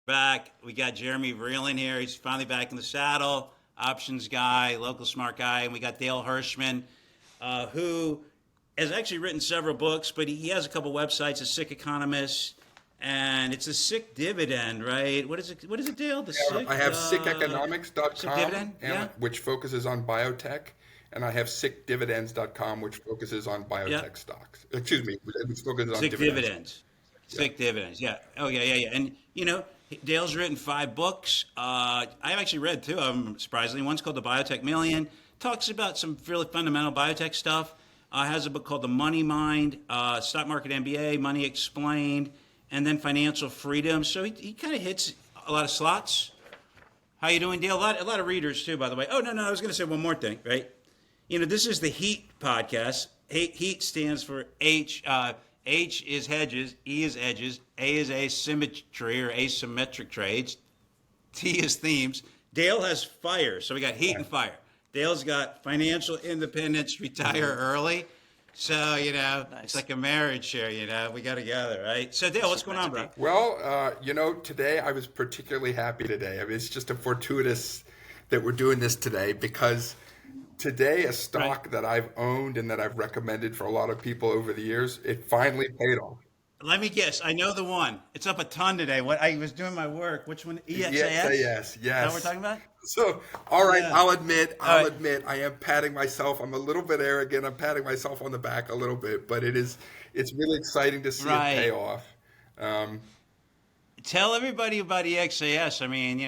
Back. We got Jeremy Vreeland here. He's finally back in the saddle. Options guy, local smart guy. And we got Dale Hirschman, who has actually written several books, but he has a couple websites, a sick economist, and it's a sick dividend, right? What is it? What is it, Dale? The Yeah, I have sick sickeconomics.com, dividend? Yeah, which focuses on biotech, and I have sickdividends.com, which focuses on yeah. biotech stocks. Excuse me, which focuses on Sick dividends. dividends. Yeah. Sick dividends. Yeah. Oh, yeah, yeah, yeah. And, Dale's written five books. I've actually read two of them, surprisingly. One's called The Biotech Million. Talks about some really fundamental biotech stuff. Has a book called The Money Mind, Stock Market MBA, Money Explained, and then Financial Freedom. So he kind of hits a lot of slots. How you doing, Dale? A lot of readers, too, by the way. Oh, no, I was going to say one more thing, right? This is the HEAT podcast. HEAT stands for H. H is hedges, E is edges, A is asymmetry or asymmetric trades, T is themes. Dale has fire, so we got heat and fire. Dale's got financial independence, retire early. So, it's Nice. like a marriage here, we got together, right? So, Dale, what's going on, bro? Well, today I was particularly happy today. I mean, it's just a fortuitous that we're doing this today because today a Right. stock that I've owned and that I've recommended for a lot of people over the years, it finally paid off. Let me guess. I know the one. It's up a ton today. What I was doing my work. Which one? EXAS? Is Yes, that what we're yes. talking about? So, all right, Yeah. All I'll right. admit, I am patting myself. I'm a little bit arrogant. I'm patting myself on the back a little bit, but it's really exciting to see it pay Right. off. Um, Tell everybody about EXAS. I mean,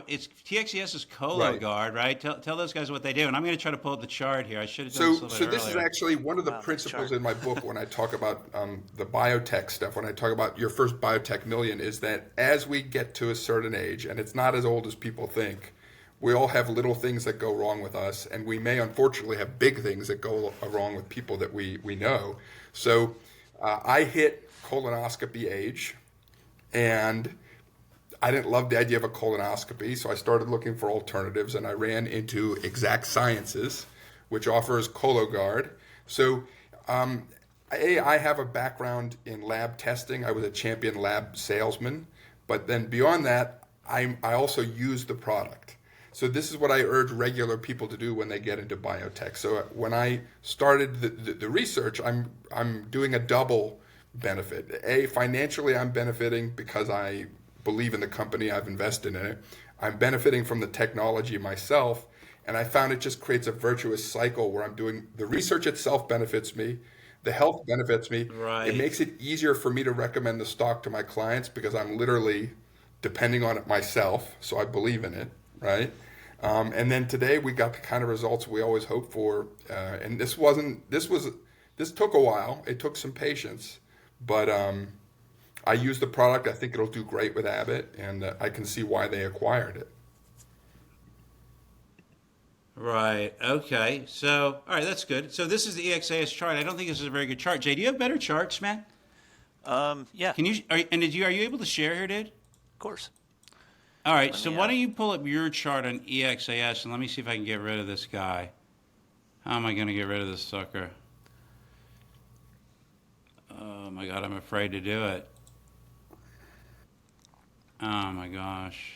it's TXES is Colo right. Guard, right? Tell those guys what they do. And I'm going to try to pull up the chart here. I should have done this a So little bit this is earlier. actually one of the Wow, nice principles chart. in my book when I talk about the biotech stuff, when I talk about your first biotech million, is that as we get to a certain age, and it's not as old as people think, we all have little things that go wrong with us, and we may unfortunately have big things that go wrong with people that we know. So I hit colonoscopy age, and I didn't love the idea of a colonoscopy, so I started looking for alternatives, and I ran into Exact Sciences, which offers Cologuard. So, I have a background in lab testing. I was a champion lab salesman, but then beyond that, I also use the product. So this is what I urge regular people to do when they get into biotech. So when I started the research, I'm doing a double benefit. Financially, I'm benefiting because I believe in the company, I've invested in it. I'm benefiting from the technology myself, and I found it just creates a virtuous cycle where I'm doing the research itself benefits me, the health benefits me. It Right. makes it easier for me to recommend the stock to my clients because I'm literally depending on it myself, so I believe in it, right? And then today we got the kind of results we always hope for, and this took a while. It took some patience, but I use the product. I think it'll do great with Abbott, and I can see why they acquired it. Right. Okay. So, all right, that's good. So this is the EXAS chart. I don't think this is a very good chart. Jay, do you have better charts, man? Yeah, Can you? Are you able to share here, dude? of course. All right. Let So me why don't you pull up your chart on EXAS and let me see if I can get rid of this guy. How am I going to get rid of this sucker? Oh my God, I'm afraid to do it. Oh my gosh.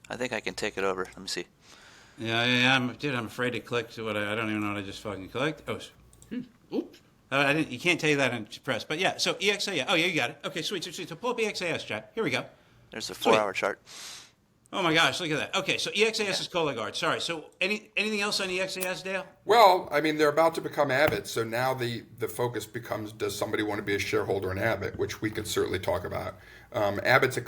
I think I can take it over. Let me see. Yeah. Dude, I'm afraid to click to what I don't even know what I just fucking clicked. Oh, oops. I didn't. You can't tell you that in press, but yeah. So EXA. Yeah. Oh yeah, you got it. Okay, sweet, sweet, sweet. So pull up EXAS, chat. Here we go. There's a Sweet. 4-hour chart. Oh my gosh, look at that. Okay, so EXAS Yeah. is Cologuard. Sorry. So anything else on EXAS, Dale? Well, I mean, they're about to become Abbott, so now the focus becomes: does somebody want to be a shareholder in Abbott? Which we could certainly talk about. Abbott's Yeah.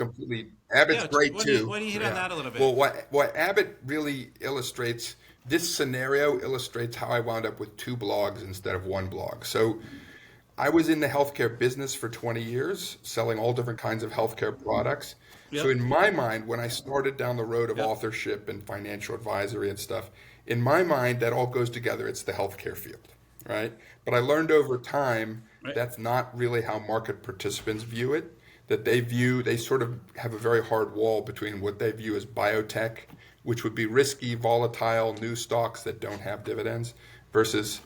great Why do you, too. why do you hit on Yeah. that a little bit? Well, what Abbott really illustrates, this scenario illustrates how I wound up with two blogs instead of one blog. So I was in the healthcare business for 20 years, selling all different kinds of healthcare products. So Yep. in my mind, when I started down the road of Yep. authorship and financial advisory and stuff, in my mind, that all goes together. It's the healthcare field, right? But I learned over time Right. that's not really how market participants view it. That they sort of have a very hard wall between what they view as biotech, which would be risky, volatile, new stocks that don't have dividends, versus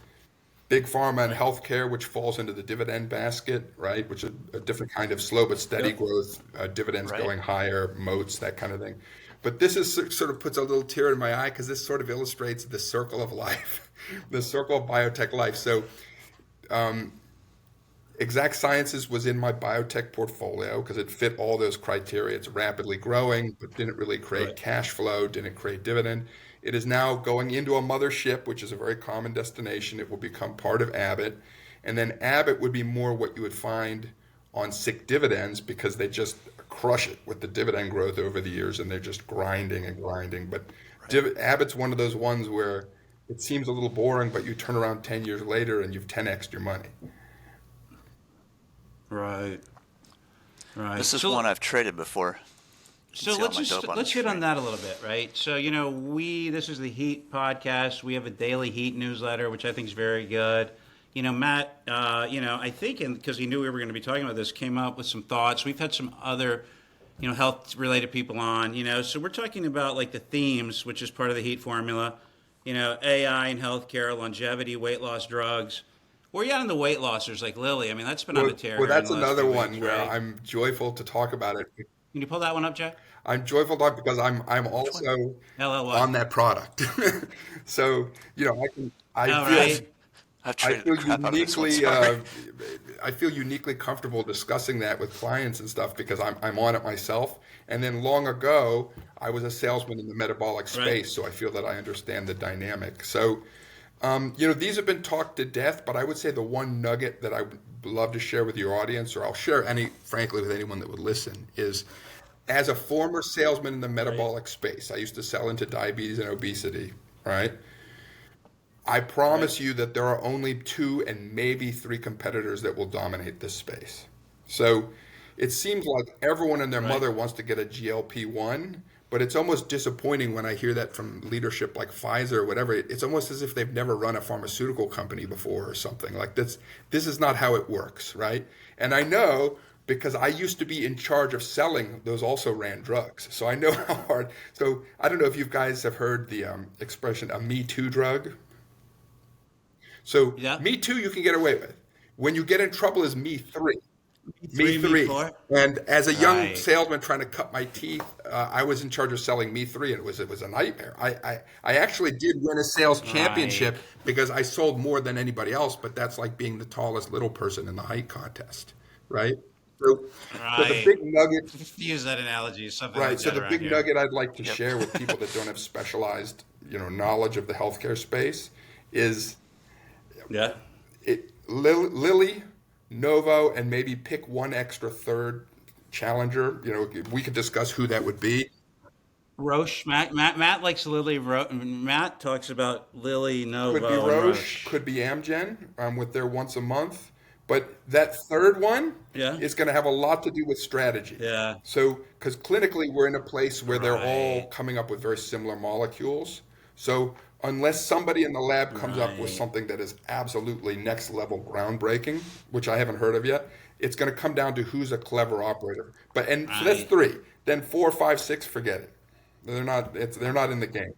Big pharma and healthcare, which falls into the dividend basket, right? Which is a different kind of slow but steady Yep. growth, dividends Right. going higher, moats, that kind of thing. But this is sort of puts a little tear in my eye because this sort of illustrates the circle of life, the circle of biotech life. So Exact Sciences was in my biotech portfolio because it fit all those criteria. It's rapidly growing, but didn't really create Right. cash flow, didn't create dividend. It is now going into a mothership, which is a very common destination. It will become part of Abbott. And then Abbott would be more what you would find on sick dividends because they just crush it with the dividend growth over the years and they're just grinding and grinding. But Abbott's one of those ones where it seems a little boring, but you turn around 10 years later and you've 10x'd your money. Right. Right. This is So one I've traded before. So See all let's my just dope on let's the hit on screen. that a little bit, right? So this is the Heat podcast. We have a daily Heat newsletter, which I think is very good. Matt, I think because he knew we were going to be talking about this, came up with some thoughts. We've had some other, health related people on. So we're talking about like the themes, which is part of the Heat formula. AI and healthcare, longevity, weight loss drugs. Where are you at on the weight lossers like Lilly? I mean, that's been on Well, the tear well, here in that's the last another few one weeks, where right? I'm joyful to talk about it. Can you pull that one up, Jay? I'm joyful to talk because I'm Which one? also LLY. on that product. So, I All feel right. I've I traded the feel crap out of this one. uniquely Sorry. I feel uniquely comfortable discussing that with clients and stuff because I'm on it myself. And then long ago, I was a salesman in the metabolic Right. space, so I feel that I understand the dynamic. So, these have been talked to death, but I would say the one nugget that I would love to share with your audience, or I'll share frankly, with anyone that would listen, is as a former salesman in the Right. metabolic space, I used to sell into diabetes and obesity, right? I Right. promise you that there are only two and maybe three competitors that will dominate this space. So it seems like everyone and their Right. mother wants to get a GLP-1, but it's almost disappointing when I hear that from leadership like Pfizer or whatever. It's almost as if they've never run a pharmaceutical company before or something. Like this is not how it works, right? And I know because I used to be in charge of selling those also ran drugs. So I know how hard. So I don't know if you guys have heard the expression a Me Too drug. So Yeah. Me Too you can get away with. When you get in trouble is Me Three. Me Me three, me Three. four. And as a young Right. salesman trying to cut my teeth, I was in charge of selling Me Three, and it was a nightmare. I actually did win a sales Right. championship because I sold more than anybody else, but that's like being the tallest little person in the height contest, right? So, so the Right. big nugget, Use that analogy, something right? like So that the around big here. nugget I'd like to Yep. share with people that don't have specialized, knowledge of the healthcare space is Yeah. Lilly, Novo, and maybe pick one extra third challenger. We could discuss who that would be. Roche. Matt likes Lilly. Matt talks about Lilly, Could be Novo, and Roche, Roche. could be Amgen with their once a month. But that third one Yeah. is going to have a lot to do with strategy. Yeah. So, because clinically we're in a place where they're all Right. coming up with very similar molecules. So, unless somebody in the lab comes up with Right. something that is absolutely next level groundbreaking, which I haven't heard of yet, it's going to come down to who's a clever operator. So that's Right. three. Then four, five, six, forget it. They're not in the game.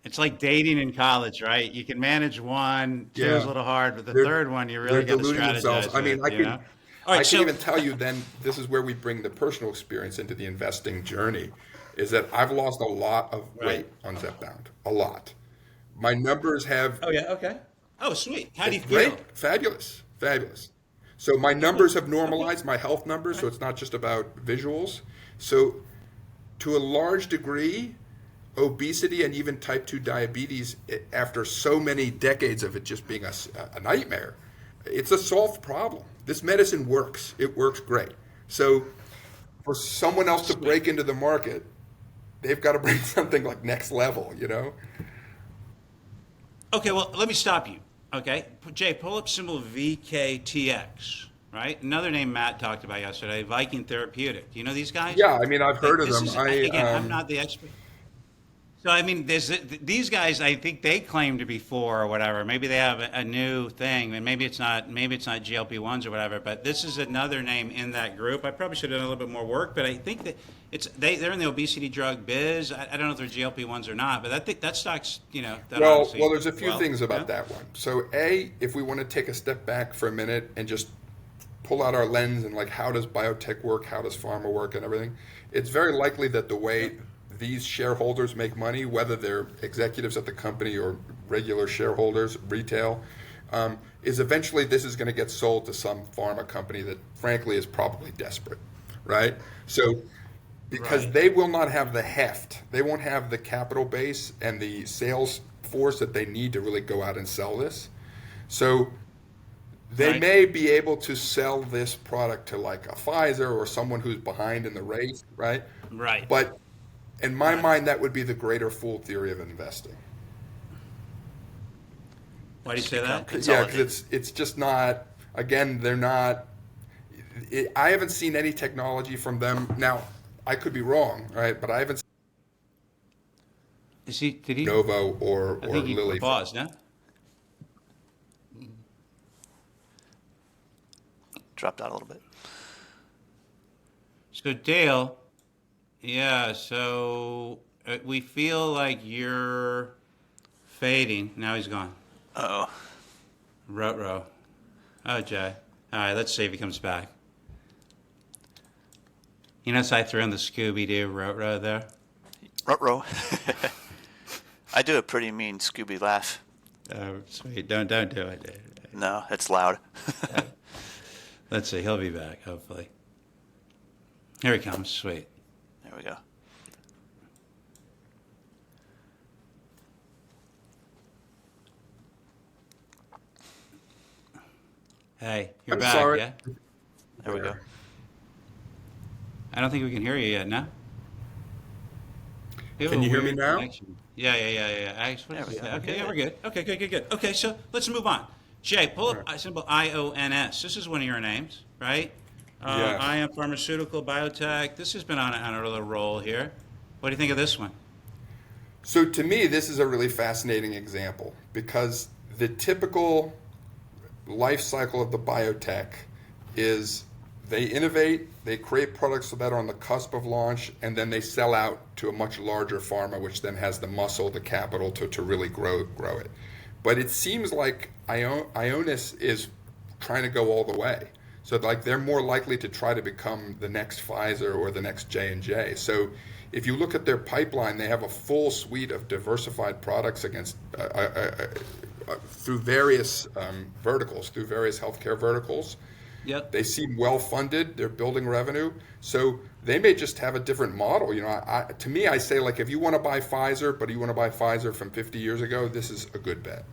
It's like dating in college, right? You can manage one, two is Yeah. a little hard, but the They're third one you they're really got to deluding themselves. strategize I mean, with, I could All right, I could so even tell you then this is where we bring the personal experience into the investing journey, is that I've lost a lot of right. weight on Zepbound. A lot. My numbers have Oh yeah, okay. Oh sweet. How do you feel? great, fabulous, fabulous. So my numbers have Okay. normalized, my health numbers, All so right. it's not just about visuals. So to a large degree, obesity and even type 2 diabetes, after so many decades of it just being a nightmare, it's a solved problem. This medicine works. It works great. So for someone else to Sweet. break into the market, they've got to bring something like next level. Okay, well, let me stop you. Okay, Jay, pull up symbol VKTX. Right, another name Matt talked about yesterday, Viking Therapeutic. Do you know these guys? Yeah, I mean, I've heard Like of this them. is again, I'm not the expert. So I mean, these guys. I think they claim to be four or whatever. Maybe they have a new thing, and maybe it's not. Maybe it's not GLP-1s or whatever. But this is another name in that group. I probably should have done a little bit more work, but I think that they're in the obesity drug biz. I don't know if they're GLP-1s or not, but I think that stock's that Well, obviously well, there's a few things about yeah. that one. So, if we want to take a step back for a minute and just pull out our lens and like, how does biotech work? How does pharma work and everything? It's very likely that the way these shareholders make money, whether they're executives at the company or regular shareholders, retail, is eventually this is going to get sold to some pharma company that frankly is probably desperate, right? So because Right. they will not have the heft, they won't have the capital base and the sales force that they need to really go out and sell this. So they Right. may be able to sell this product to like a Pfizer or someone who's behind in the race, right? Right. But in my Right. mind, that would be the greater fool theory of investing. Why do you say Become that? Yeah, consolidated. because it's just not. Again, they're not. I haven't seen any technology from them. Now, I could be wrong, right? But I haven't seen Is he? Did he? Novo or I think he Lilly. paused. No. Dropped out a little bit. So Dale, yeah. So we feel like you're fading. Now he's gone. Uh-oh. Row. Oh, Jay. All right, let's see if he comes back. You notice I threw in the Scooby-Doo row there? Ruh-roh. I do a pretty mean Scooby laugh. Sweet. Don't do it. No, it's loud. Let's see. He'll be back, hopefully. Here he comes. Sweet. There we go. Hey, you're I'm back, sorry. yeah? There we go. I don't think we can hear you yet, no? We have Can a you hear me weird now? connection. Yeah. Actually, There we go. okay, yeah, we're good. Okay, good. Okay, so let's move on. Jay, pull up symbol IONS. This is one of your names, right? Yes. Ion Pharmaceutical, Biotech. This has been on a little roll here. What do you think of this one? So to me, this is a really fascinating example because the typical life cycle of the biotech is they innovate, they create products that are on the cusp of launch, and then they sell out to a much larger pharma, which then has the muscle, the capital to really grow it. But it seems like Ionis is trying to go all the way. So like they're more likely to try to become the next Pfizer or the next J&J. So if you look at their pipeline, they have a full suite of diversified products against through various verticals, through various healthcare verticals. Yep. They seem well funded. They're building revenue. So they may just have a different model. You know, to me, I say like if you want to buy Pfizer, but you want to buy Pfizer from 50 years ago, this is a good bet.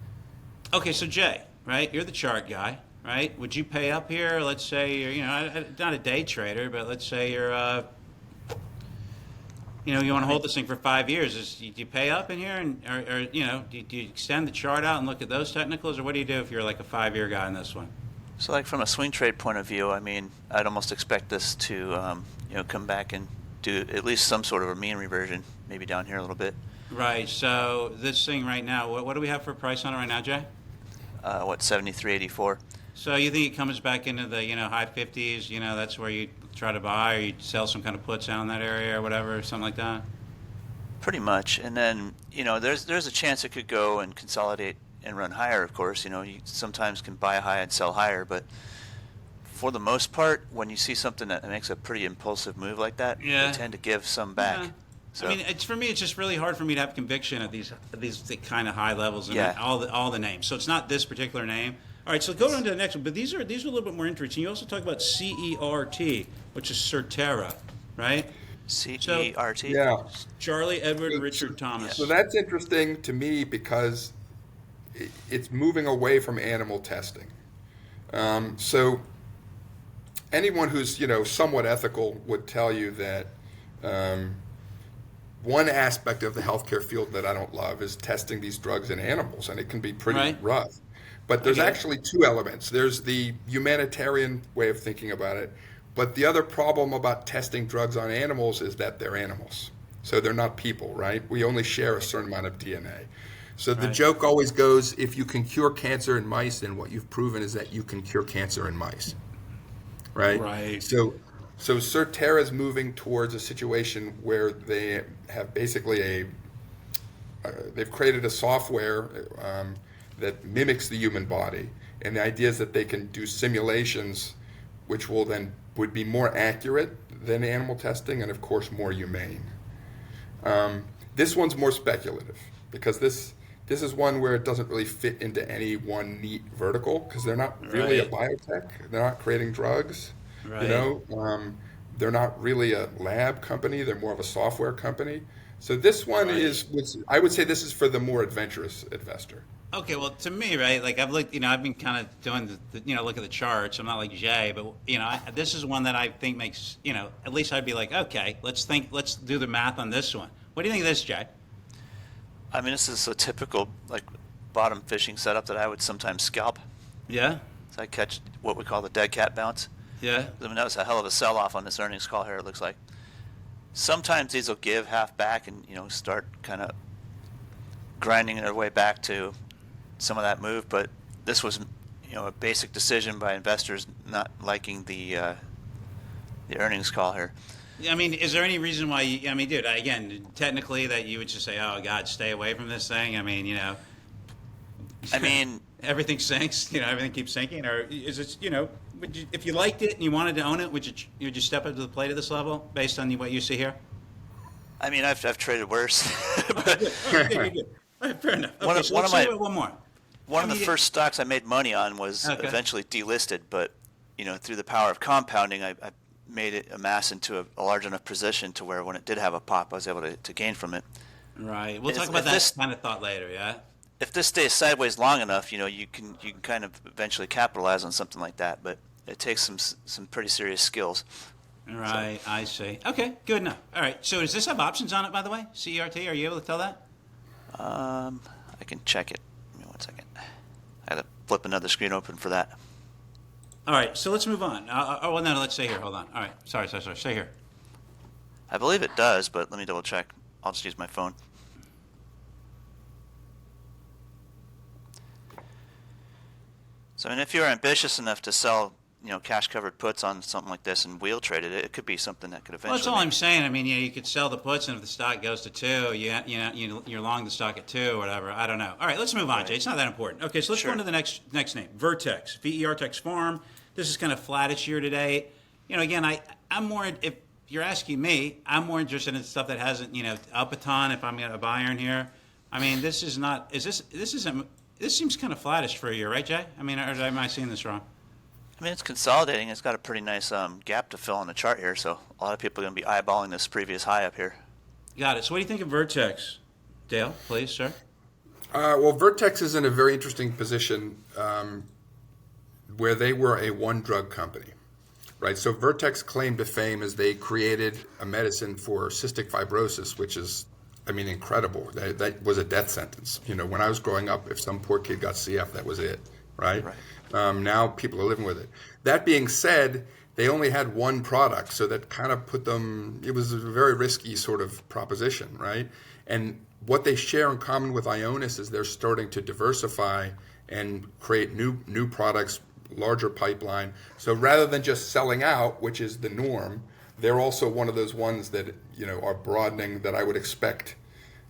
Okay, so Jay, right? You're the chart guy, right? Would you pay up here? Let's say you're, not a day trader, but let's say you're, you want to hold this thing for 5 years. Do you pay up in here, and or do you extend the chart out and look at those technicals, or what do you do if you're like a 5-year guy in this one? So, like from a swing trade point of view, I mean, I'd almost expect this to, come back and do at least some sort of a mean reversion, maybe down here a little bit. Right. So this thing right now, what do we have for a price on it right now, Jay? 73.84. So you think it comes back into the high 50s? That's where you try to buy, or you sell some kind of puts out in that area, or whatever, something like that. Pretty much, and then there's a chance it could go and consolidate and run higher. Of course, you sometimes can buy high and sell higher, but for the most part, when you see something that makes a pretty impulsive move like that, Yeah. they tend to give some back. Yeah. So, I mean, for me, it's just really hard for me to have conviction at these kind of high levels and Yeah. all the names. So it's not this particular name. All right, so go on to the next one. But these are a little bit more interesting. You also talk about CERT, which is Certera, right? CERT. Yeah. Charlie Edward Richard Thomas. So that's interesting to me because it's moving away from animal testing. So anyone who's somewhat ethical would tell you that one aspect of the healthcare field that I don't love is testing these drugs in animals, and it can be pretty Right. rough. But there's Okay. actually two elements. There's the humanitarian way of thinking about it, but the other problem about testing drugs on animals is that they're animals. So they're not people, right? We only share a certain amount of DNA. So the Right. joke always goes, if you can cure cancer in mice, then what you've proven is that you can cure cancer in mice, right? Right. So Certara is moving towards a situation where they have basically they've created a software that mimics the human body, and the idea is that they can do simulations, which would be more accurate than animal testing, and of course more humane. This one's more speculative because this is one where it doesn't really fit into any one neat vertical because they're not really a Right. biotech. They're not creating drugs. You Right. know, they're not really a lab company. They're more of a software company. So this one Right. I would say this is for the more adventurous investor. Okay, well, to me, right, like I've looked, I've been kind of doing look at the charts. I'm not like Jay, but this is one that I think makes, at least I'd be like, okay, let's do the math on this one. What do you think of this, Jay? I mean, this is a typical like bottom fishing setup that I would sometimes scalp. Yeah, So I catch what we call the dead cat bounce. yeah, I mean, that was a hell of a sell-off on this earnings call here, it looks like. Sometimes these will give half back and, start kind of grinding their way back to some of that move, but this was, a basic decision by investors not liking the earnings call here. I mean, is there any reason why I mean, dude, again, technically that you would just say, oh God, stay away from this thing? I mean, I mean, everything sinks, everything keeps sinking, or is it, if you liked it and you wanted to own it, would you step up to the plate at this level based on what you see here? I've traded worse. Okay, But good. Okay, good, good. All right, fair enough. Okay, one of, so one let's of see my one more. one I of the mean, first stocks I made money on was Okay. eventually delisted, but through the power of compounding, I made it amass into a large enough position to where when it did have a pop, I was able to gain from it. Right. We'll And talk if, about if that this kind of thought later. Yeah. if this stays sideways long enough, you can kind of eventually capitalize on something like that, but it takes some pretty serious skills. So Right. I see. Okay. Good enough. All right. So does this have options on it, by the way? CERT. Are you able to tell that? I can check it. Give me 1 second. I had to flip another screen open for that. All right. So let's move on. Oh well, no. Let's stay here. Hold on. All right. Sorry. Stay here. I believe it does, but let me double check. I'll just use my phone. So, I mean, if you're ambitious enough to sell, cash covered puts on something like this and wheel trade it, it could be something that could Well, that's eventually all make. I'm saying. I mean, you could sell the puts, and if the stock goes to 2, you're long the stock at 2 or whatever. I don't know. All right, let's move on, Right. Jay. It's not that important. Okay, so let's go Sure. into the next name, Vertex, Vertex Farm. This is kind of flattish year to date. Again, I'm more if you're asking me, I'm more interested in stuff that hasn't up a ton. If I'm a buyer in here, I mean, this is not. This seems kind of flattish for a year, right, Jay? I mean, or am I seeing this wrong? I mean, it's consolidating. It's got a pretty nice gap to fill on the chart here, so a lot of people are going to be eyeballing this previous high up here. Got it. So what do you think of Vertex, Dale? Please, sir. Well, Vertex is in a very interesting position where they were a one-drug company, right? So Vertex claim to fame is they created a medicine for cystic fibrosis, which is, I mean, incredible. That was a death sentence. When I was growing up, if some poor kid got CF, that was it, right? Right. Now people are living with it. That being said, they only had one product, so that kind of put them, it was a very risky sort of proposition, right? And what they share in common with Ionis is they're starting to diversify and create new products, larger pipeline. So rather than just selling out, which is the norm, they're also one of those ones that are broadening that I would expect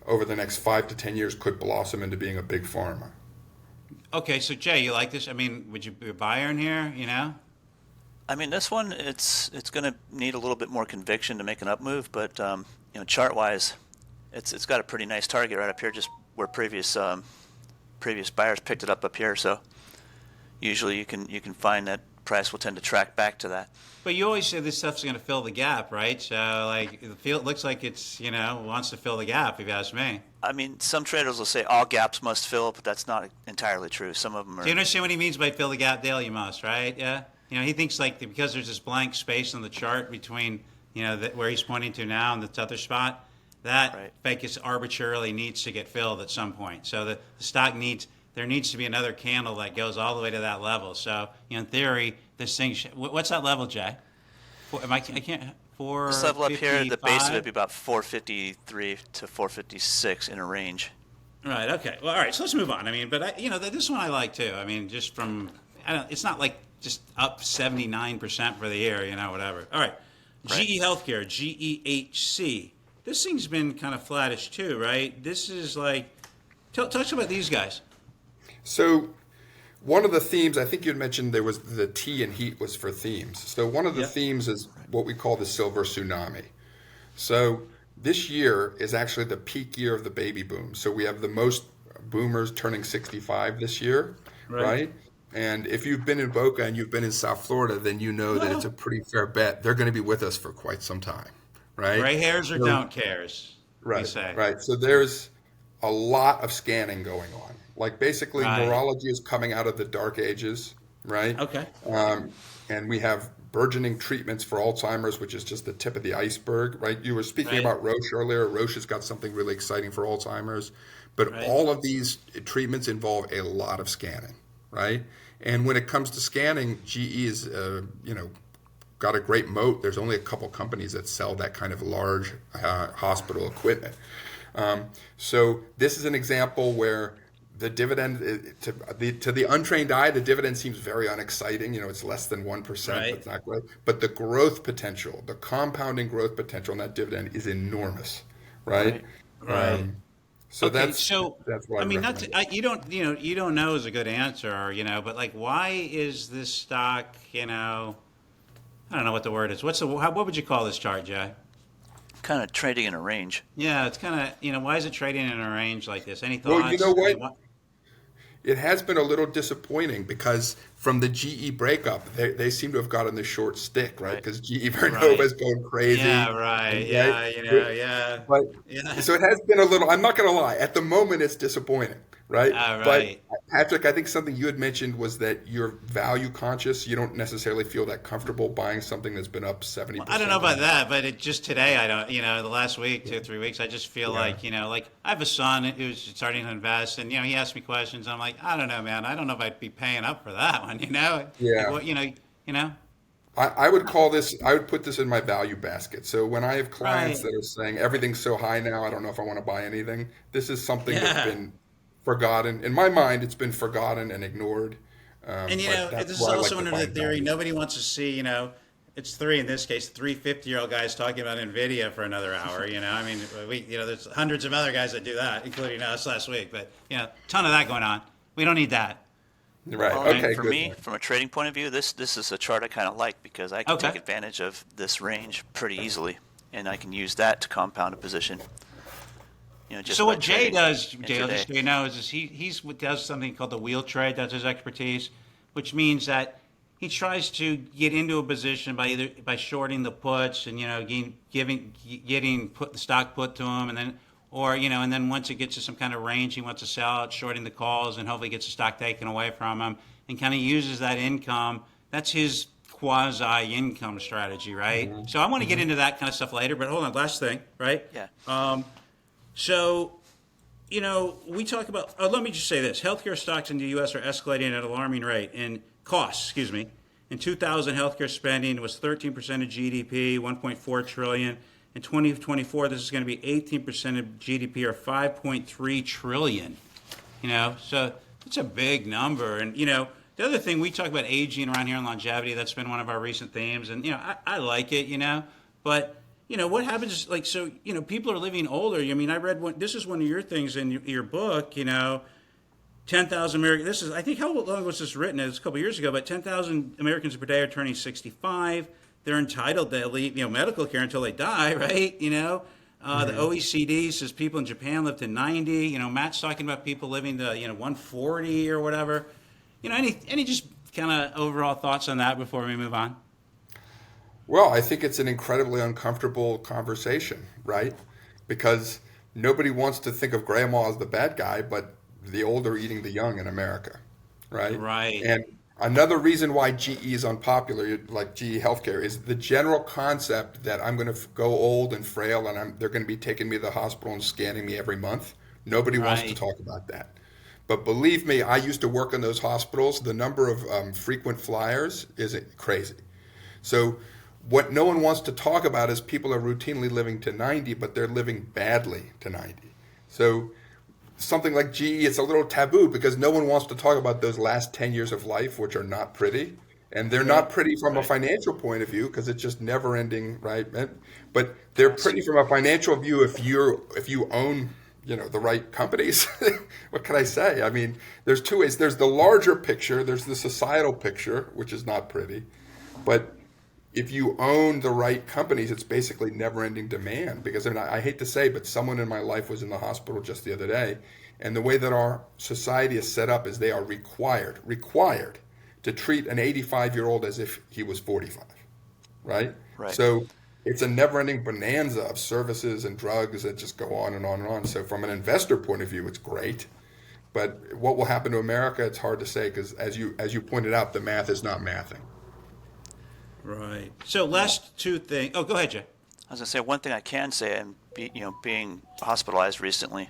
over the next 5 to 10 years could blossom into being a big pharma. Okay, so Jay, you like this? I mean, would you be a buyer in here? I mean, this one, it's going to need a little bit more conviction to make an up move, but chart-wise, it's got a pretty nice target right up here, just where previous buyers picked it up here. So usually you can find that price will tend to track back to that. But you always say this stuff's going to fill the gap, right? So like the field looks like it's wants to fill the gap. If you ask me. I mean, some traders will say all gaps must fill, but that's not entirely true. Some of them are. Do you understand what he means by fill the gap, Dale? You must, right? Yeah. He thinks like because there's this blank space on the chart between where he's pointing to now and the other spot, that Right. Vegas arbitrarily needs to get filled at some point. So the stock there needs to be another candle that goes all the way to that level. So in theory, this thing what's that level, Jay? I can't. This level up here, the base of it 455? would be about 453 to 456 in a range. Right. Okay. Well, all right. So let's move on. I mean, but this one I like too. I mean, just from it's not like just up 79% for the year. Whatever. All right. Right. GE Healthcare, GEHC. This thing's been kind of flattish too, right? This is like, talk to us about these guys. So one of the themes, I think you had mentioned there was the T in heat was for themes. So one of the Yep. themes is what we call the silver tsunami. So this year is actually the peak year of the baby boom. So we have the most boomers turning 65 this year, right? And if you've been in Boca and you've been in South Florida, then you know that it's a pretty fair bet they're going to be with us for quite some time, right? Gray hairs or So- don't cares? We Right, say. right. So there's a lot of scanning going on. Like basically, Right. neurology is coming out of the dark ages, right? Okay. And we have burgeoning treatments for Alzheimer's, which is just the tip of the iceberg, right? You were speaking Right. about Roche earlier. Roche has got something really exciting for Alzheimer's, but Right. all of these treatments involve a lot of scanning, right? And when it comes to scanning, GE is, got a great moat. There's only a couple companies that sell that kind of large hospital equipment. So this is an example where the dividend to the untrained eye, the dividend seems very unexciting. It's less than 1%. Right. But it's not great. But the growth potential, the compounding growth potential on that dividend is enormous, right? Right. So Okay, that's what I I'd mean, recommend. you don't know is a good answer, but like, why is this stock, I don't know what the word is. What would you call this chart, Jay? Kind of trading in a range. Yeah, it's kind of, why is it trading in a range like this? Any Well, thoughts? you know I what? mean, It has been a little disappointing because from the GE breakup, they seem to have gotten the short stick, right? Right. Because GE Vernova is going crazy. Yeah, right. and- Yeah, right? But Yeah. so it has been a little. I'm not going to lie. At the moment, it's disappointing, right? Right. But Patrick, I think something you had mentioned was that you're value conscious. You don't necessarily feel that comfortable buying something that's been up 70%. I don't know about that, but just today, I don't, the last week, 2 or 3 weeks, I just feel like, like I have a son who's starting to invest and, he asks me questions and I'm like, I don't know, man. I don't know if I'd be paying up for that one, Yeah. Like, what, I would call this. I would put this in my value basket. So when I have clients Right. that are saying everything's so high now, I don't know if I want to buy anything. This is something that's Yeah. been forgotten. In my mind, it's been forgotten and ignored. And But that's this is where I like also to under the find theory value. nobody wants to see, it's three in this case, 350-year-old guys talking about Nvidia for another hour. I mean, there's hundreds of other guys that do that, including us last week. But ton of that going on. We don't need that. Right. Well, and Okay. for Good. me, from a trading point of view, this is a chart I kind of like because I can Okay. take advantage of this range pretty easily, and I can use that to compound a position. Just So by what Jay trading does, Dale, intraday. just so you know, is he does something called the wheel trade. That's his expertise, which means that he tries to get into a position by shorting the puts and getting put the stock put to him, and then once it gets to some kind of range, he wants to sell it, shorting the calls, and hopefully gets the stock taken away from him, and kind of uses that income. That's his quasi income strategy, right? So I want to get into that kind of stuff later. But hold on, last thing, right? Yeah. So, we talk about, let me just say this. Healthcare stocks in the U.S. are escalating at an alarming rate. In costs, In 2000, healthcare spending was 13% of GDP, 1.4 trillion. In 2024, this is going to be 18% of GDP, or 5.3 trillion. So it's a big number. And, the other thing, we talk about aging around here and longevity. That's been one of our recent themes. And, I like it, but what happens is, people are living older. I mean, I read this is one of your things in your book, 10,000 Americans. I think, how long was this written? It was a couple years ago, but 10,000 Americans per day are turning 65. They're entitled to medical care until they die, right? The OECD says people in Japan live to 90. Matt's talking about people living to, 140 or whatever. Any just kind of overall thoughts on that before we move on? Well, I think it's an incredibly uncomfortable conversation, right? Because nobody wants to think of grandma as the bad guy, but the old are eating the young in America, right? Right. And another reason why GE is unpopular, like GE Healthcare, is the general concept that I'm going to go old and frail and they're going to be taking me to the hospital and scanning me every month. Nobody wants to Right. talk about that. But believe me, I used to work in those hospitals. The number of frequent flyers is crazy. So what no one wants to talk about is people are routinely living to 90, but they're living badly to 90. So something like GE, it's a little taboo because no one wants to talk about those last 10 years of life, which are not pretty. And they're not pretty from a financial point of view because it's just never ending, right? But they're pretty from a financial view if you own, the right companies. What can I say? I mean, there's two ways. There's the larger picture, there's the societal picture, which is not pretty. But if you own the right companies, it's basically never-ending demand. Because I hate to say, but someone in my life was in the hospital just the other day, and the way that our society is set up is they are required to treat an 85-year-old as if he was 45, right? Right. So it's a never-ending bonanza of services and drugs that just go on and on and on. So from an investor point of view, it's great. But what will happen to America, it's hard to say because as you pointed out, the math is not mathing. Right. So last two things. Oh, go ahead, Jay. I was gonna say one thing I can say, and being hospitalized recently,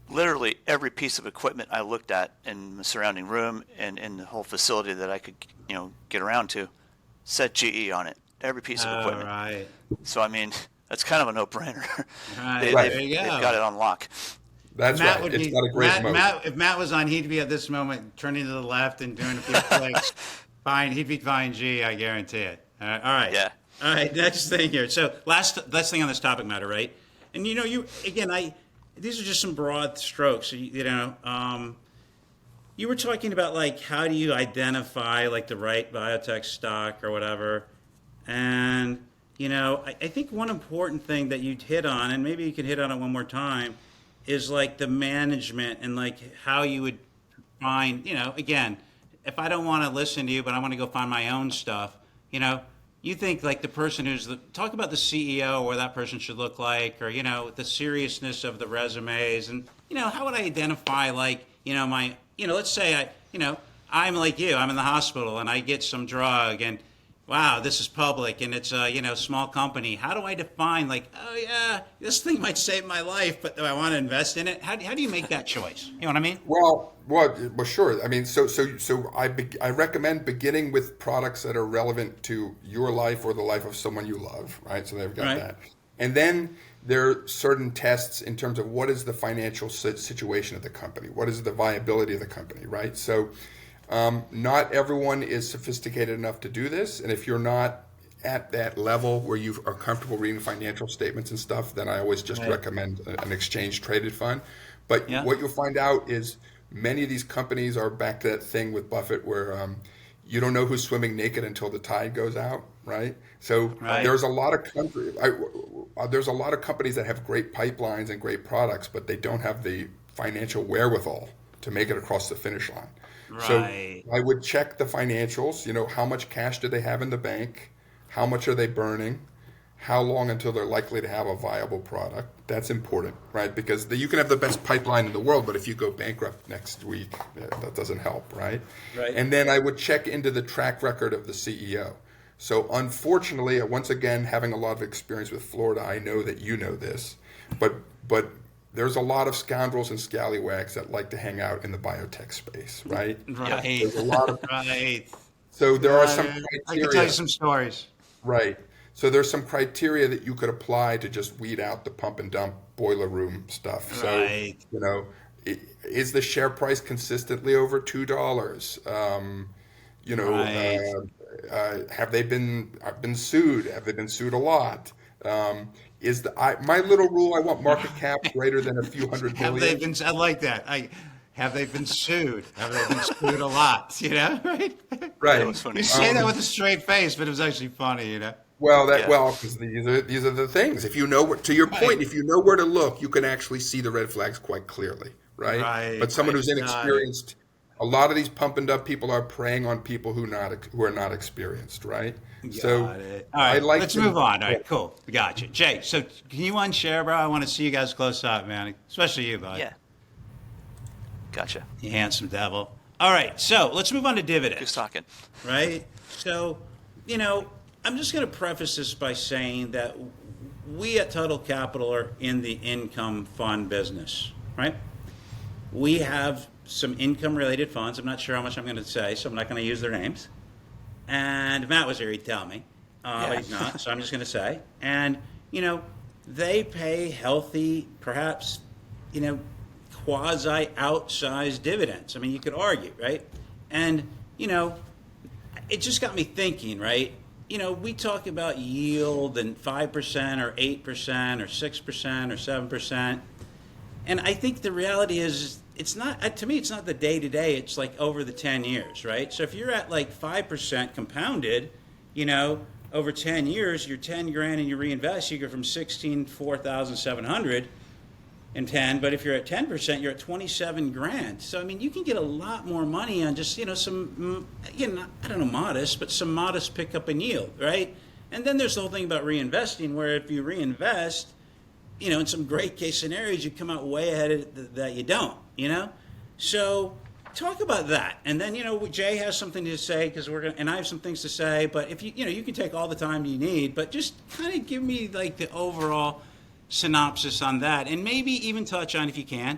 literally every piece of equipment I looked at in the surrounding room and in the whole facility that I could get around to said GE on it. Every piece of equipment. Right. So I mean, that's kind of a no-brainer. Right. There you go. They've got it on lock. That's Matt right. It's got a great moat. If Matt was on, he'd be at this moment turning to the left and doing a few clicks. Fine, he'd be buying G, I guarantee it. All right. Yeah. All right. Next thing here. So last thing on this topic matter, right? And these are just some broad strokes. You were talking about like how do you identify like the right biotech stock or whatever, and I think one important thing that you'd hit on, and maybe you could hit on it one more time, is like the management and like how you would find, again, if I don't want to listen to you, but I want to go find my own stuff, you think like the person talk about the CEO, or that person should look like, or, the seriousness of the resumes, and, how would I identify like, let's say I'm like you, I'm in the hospital and I get some drug and, wow, this is public and it's a, small company. How do I define like, oh yeah, this thing might save my life, but do I want to invest in it? How do you make that choice? You know what I mean? Well, sure. I mean, so I recommend beginning with products that are relevant to your life or the life of someone you love, right? So they've got that. And then there are certain tests in terms of what is the financial situation of the company? What is the viability of the company, right? So not everyone is sophisticated enough to do this. And if you're not at that level where you are comfortable reading financial statements and stuff, then I always just recommend an exchange traded fund. But what you'll find out is many of these companies are back to that thing with Buffett where you don't know who's swimming naked until the tide goes out, right? So there's a lot of there's a lot of companies that have great pipelines and great products, but they don't have the financial wherewithal to make it across the finish line. Right. So I would check the financials, how much cash do they have in the bank? How much are they burning? How long until they're likely to have a viable product? That's important, right? Because you can have the best pipeline in the world, but if you go bankrupt next week, that doesn't help, right? Right. And then I would check into the track record of the CEO. So unfortunately, once again, having a lot of experience with Florida, I know that you know this, but there's a lot of scoundrels and scallywags that like to hang out in the biotech space, right? Right. There's a lot of, Right. so there are some criteria. I can tell you some stories. Right. So there's some criteria that you could apply to just weed out the pump and dump boiler room stuff. So, Right. is the share price consistently over $2? Have they been sued? Have they been sued a lot? My little rule, I want market cap greater than a few hundred million. Have they been? I like that. Have they been sued? Have they been sued a lot? Right. Right. That was funny. You say that with a straight face, but it was actually funny. Well, because these are the things. If you know to your point, if you know where to look, you can actually see the red flags quite clearly, right? Right. But someone who's inexperienced, a lot of these pump and dump people are preying on people who are not experienced, right? Got it. All right, let's move on. All right, cool. Gotcha. Jay, so can you unshare, bro? I want to see you guys close up, man. Especially you, bud. Yeah. Gotcha. You handsome devil. All right, so let's move on to dividends. Who's talking? Right? So, I'm just going to preface this by saying that we at Total Capital are in the income fund business, right? We have some income-related funds. I'm not sure how much I'm going to say, so I'm not going to use their names. And if Matt was here, he'd tell me. but he's not. So I'm just going to say, and they pay healthy, perhaps, quasi outsized dividends. I mean, you could argue, right? And it just got me thinking, right? We talk about yield and 5% or 8% or 6% or 7%. And I think the reality is it's not, to me, it's not the day to day. It's like over the 10 years, right? So if you're at like 5% compounded, over 10 years, you're 10 grand and you reinvest, you go from 4,700 in 10, but if you're at 10%, you're at 27 grand. So, I mean, you can get a lot more money on just, some, I don't know, modest, but some modest pickup in yield, right? And then there's the whole thing about reinvesting, where if you reinvest, in some great case scenarios, you come out way ahead of that you don't, So talk about that. And then, Jay has something to say because and I have some things to say, but if you can take all the time you need, but just kind of give me like the overall synopsis on that, and maybe even touch on, if you can,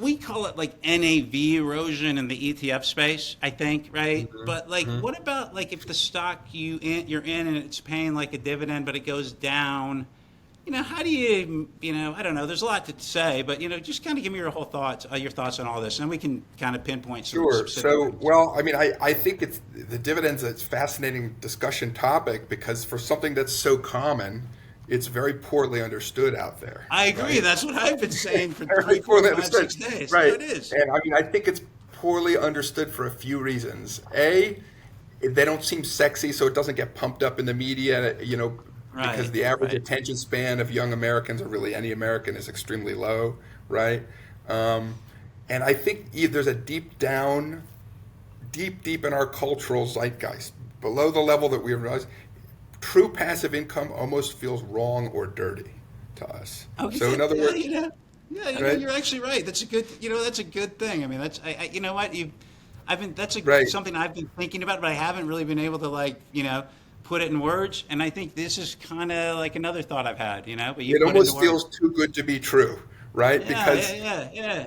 we call it like NAV erosion in the ETF space, I think, right? Mm-hmm. But what about like if the stock you're in and it's paying like a dividend, but it goes down? How do you, I don't know. There's a lot to say, but just kind of give me your thoughts on all this, and we can kind of pinpoint some Sure. specific So, things. well, I mean, I think it's the dividends. It's a fascinating discussion topic because for something that's so common, it's very poorly understood out there. I agree. Right? That's what I've been saying for Very 3, 4, poorly 5, understood. 6 days. Right. So it is. And I mean, I think it's poorly understood for a few reasons. A, they don't seem sexy, so it doesn't get pumped up in the media. Because the average attention span of young Americans, or really any American, is extremely low, right? And I think there's a deep in our cultural zeitgeist, below the level that we realize, true passive income almost feels wrong or dirty to us. Okay. So in other words, right? You're actually right. That's a good, that's a good thing. I mean, that's, you know what, something I've been thinking about, but I haven't really been able to put it in words, and I think this is kind of like another thought I've had, but you it almost feels too good to be true, right? Yeah.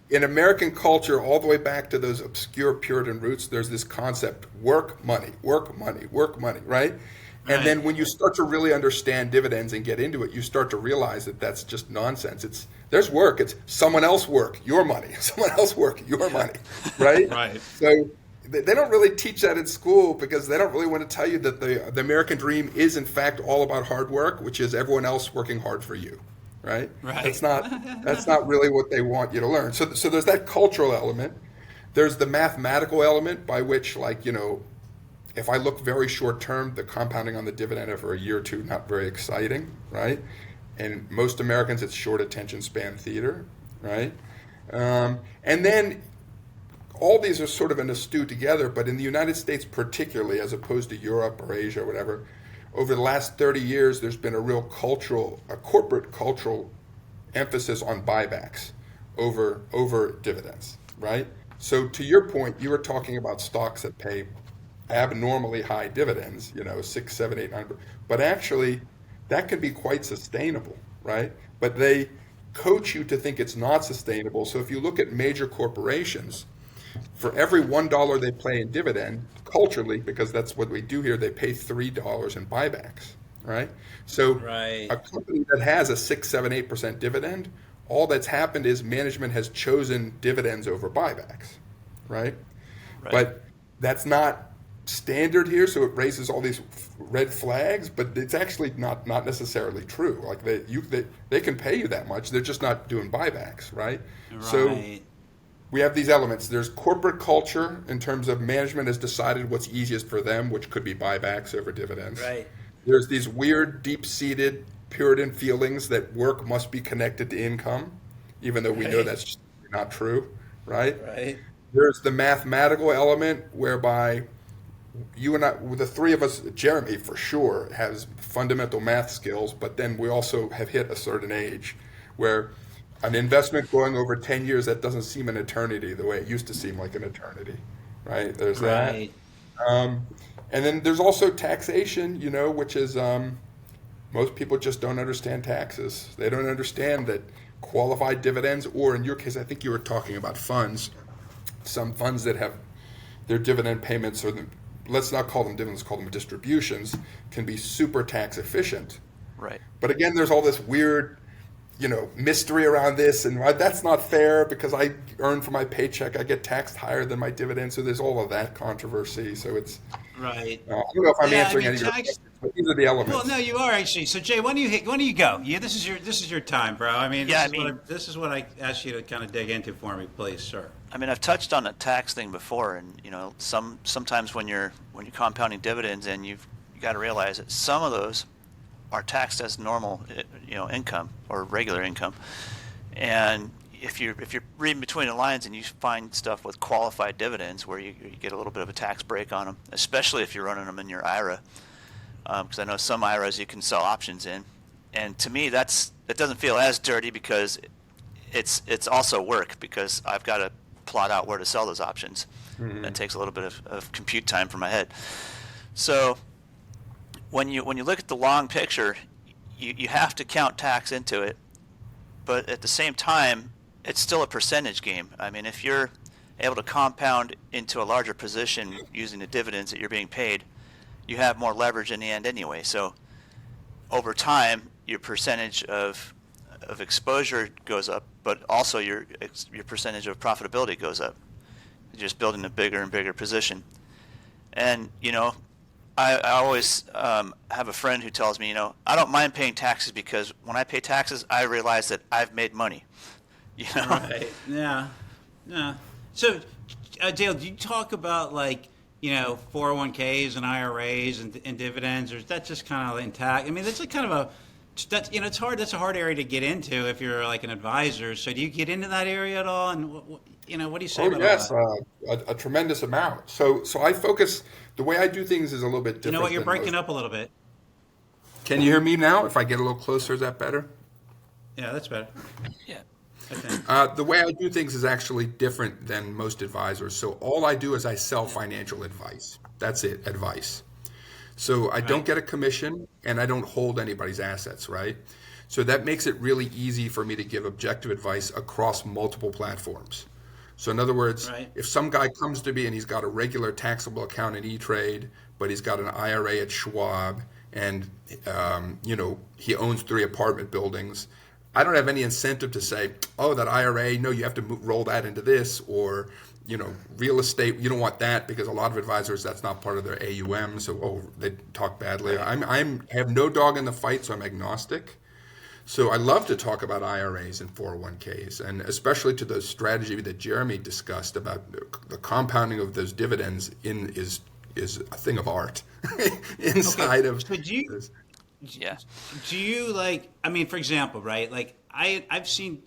In American culture, all the way back to those obscure Puritan roots, there's this concept: work, money, right? And then when you start to really understand dividends and get into it, you start to realize that that's just nonsense. There's work. It's someone else work, your money. Someone else work, your money, right? Right. So they don't really teach that in school because they don't really want to tell you that the American dream is in fact all about hard work, which is everyone else working hard for you, right? Right. That's not really what they want you to learn. So there's that cultural element. There's the mathematical element by which, if I look very short term, the compounding on the dividend over a year or two, not very exciting, right? And most Americans, it's short attention span theater, right? And then all these are sort of in a stew together, but in the United States particularly, as opposed to Europe or Asia or whatever, over the last 30 years, there's been a corporate cultural emphasis on buybacks over dividends, right? So to your point, you were talking about stocks that pay abnormally high dividends, 6, 7, 8, 9, but actually that can be quite sustainable, right? But they coach you to think it's not sustainable. So if you look at major corporations, for every $1 they pay in dividend, culturally, because that's what we do here, they pay $3 in buybacks, right? So a company that has a 6, 7, 8% dividend, all that's happened is management has chosen dividends over buybacks, right? But that's not standard here, so it raises all these red flags, but it's actually not necessarily true. Like they can pay you that much, they're just not doing buybacks, right? So we have these elements. There's corporate culture in terms of management has decided what's easiest for them, which could be buybacks over dividends. Right. There's these weird, deep-seated Puritan feelings that work must be connected to income, even though we know that's just not true, right? Right. There's the mathematical element whereby you and I, the three of us, Jeremy for sure, has fundamental math skills, but then we also have hit a certain age where an investment going over 10 years, that doesn't seem an eternity the way it used to seem like an eternity, right? There's that. And then there's also taxation, which is most people just don't understand taxes. They don't understand that qualified dividends, or in your case, I think you were talking about funds, some funds that have their dividend payments or let's not call them dividends, call them distributions, can be super tax efficient. Right. But again, there's all this weird, mystery around this, and that's not fair because I earn from my paycheck, I get taxed higher than my dividends. So there's all of that controversy. So it's Right. I don't know if I'm Yeah, I answering mean, any of your tax. questions, but these are the elements. Well, no, you are actually. So, Jay, when do you go? Yeah, this is your time, bro. I mean, Yeah, this is what I asked you to kind of dig into for me, please, sir. I mean, I've touched on the tax thing before, and sometimes when you're compounding dividends, and you got to realize that some of those are taxed as normal, income or regular income, and if you're reading between the lines and you find stuff with qualified dividends where you get a little bit of a tax break on them, especially if you're running them in your IRA, because I know some IRAs you can sell options in, and to me it doesn't feel as dirty because it's also work because I've got to plot out where to sell those options. Mm-hmm. That takes a little bit of compute time for my head. So when you look at the long picture, you have to count tax into it, but at the same time, it's still a percentage game. I mean, if you're able to compound into a larger position using the dividends that you're being paid, you have more leverage in the end anyway. So over time, your percentage of exposure goes up, but also your percentage of profitability goes up. You're just building a bigger and bigger position. And, I always have a friend who tells me, I don't mind paying taxes because when I pay taxes, I realize that I've made money. Right. Yeah. Yeah. So, Dale, do you talk about 401ks and IRAs and dividends, or is that just kind of intact? I mean, that's kind of it's hard. That's a hard area to get into if you're like an advisor. So, do you get into that area at all? And what do you say about yes, that? a tremendous amount. So I focus. The way I do things is a little bit different. You know what? You're than breaking most. up a little bit. Can you hear me now? If I get a little closer, is that better? Yeah, that's better. Yeah. I think. The way I do things is actually different than most advisors. So all I do is I sell financial advice. That's it, advice. So I don't get a commission and I don't hold anybody's assets, right? So that makes it really easy for me to give objective advice across multiple platforms. So in other words, if some guy comes to me and he's got a regular taxable account in E-Trade, but he's got an IRA at Schwab and, he owns 3 apartment buildings, I don't have any incentive to say, oh, that IRA, no, you have to roll that into this, or, real estate, you don't want that because a lot of advisors, that's not part of their AUM, so, they talk badly. I have no dog in the fight, so I'm agnostic. So I love to talk about IRAs and 401ks, and especially to the strategy that Jeremy discussed about the compounding of those dividends is a thing of art inside of. So do you? Yeah. Do you for example, right? I've seen